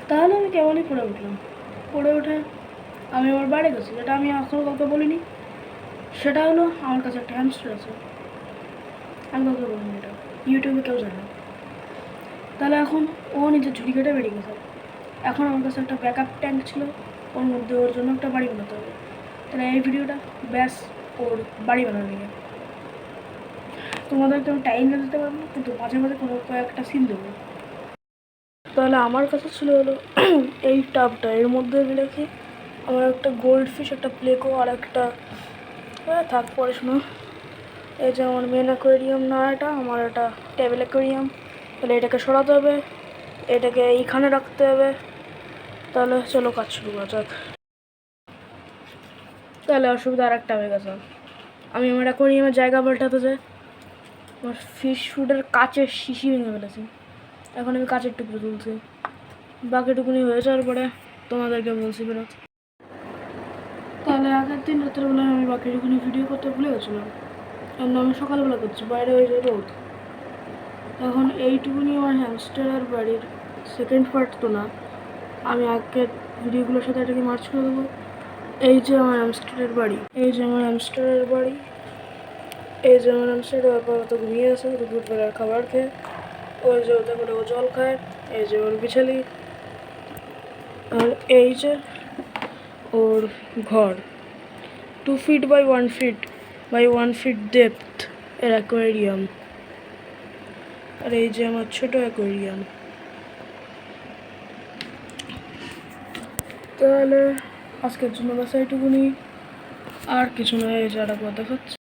তাহলে আমি কেবলই পড়ে উঠলাম। পড়ে উঠে আমি আমার বাড়ি গেছি, যেটা আমি এখনও কাউকে বলিনি। সেটা হলো আমার কাছে একটা হ্যামস্টার আছে, আমি কাউকে বলিনি, এটা ইউটিউবে কেউ জানে না। তাহলে এখন ও নিজের ঝুড়ি কেটে বেরিয়ে গেছে। এখন আমার কাছে একটা ব্যাকআপ ট্যাঙ্ক ছিল, ওর মধ্যে ওর জন্য একটা বাড়ি বানাতে হবে। তাহলে এই ভিডিওটা ব্যাস ওর বাড়ি বানানো নিয়ে। তোমাদেরকে আমি টাইম না দিতে পারবো, কিন্তু মাঝে মাঝে কোনো কয়েকটা সিন দেবো। তাহলে আমার কাছে ছিল হলো এই টাবটা, এর মধ্যে আমি রেখি আমার একটা গোল্ড ফিশ, একটা প্লেকো, আর একটা থাক পড়াশুনো। এই যে আমার মেন অ্যাকোয়ারিয়াম না, এটা আমার একটা টেবিল অ্যাকোয়ারিয়াম। তাহলে এটাকে সরাতে হবে, এটাকে এইখানে রাখতে হবে। তাহলে চলো কাজ শুরু করা যাক। তাহলে অসুবিধা আর একটা হয়ে গেছে, আমি আমার অ্যাকোয়ারিয়ামের জায়গা পাল্টাতে যাই, আমার ফিশ ফুডের কাচের শিশি ভেঙে ফেলেছি। এখন আমি কাচের টুকরো তুলছি, বাকিটুকুনি হয়ে যাওয়ার পরে তোমাদেরকে বলছি বেরোত। তাহলে আগের দিন রাতের বেলায় আমি বাকিটুকুনি ভিডিও করতে ভুলে গেছিলাম, কারণ আমি সকালবেলা করছি, বাইরে হয়ে যায় রোদ। এখন এইটুকুনি আমার হ্যামস্টারের বাড়ির সেকেন্ড পার্ট তো না, আমি আগের ভিডিওগুলোর সাথে এটাকে মার্চ করে দেবো। এই যে আমার হ্যামস্টারের বাড়ি, এই যে আমার হ্যামস্টারের বাড়ি, এই যে আমার হ্যামস্টার আপাতত ঘুমিয়ে আছে দুপুরবেলার খাবার খেয়ে। ওই যে ওদের করে ও জল খায়, এই যে ওর বিছালি, আর এই যে ওর ঘর। 2 feet by 1 feet by 1 feet depth এর অ্যাকোয়ারিয়াম। আর এই যে আমার ছোট অ্যাকোয়ারিয়াম। তাহলে আজকের জন্য বাস এইটুকুনি, আর কিছু নয়। এই যে একটা দেখাচ্ছে।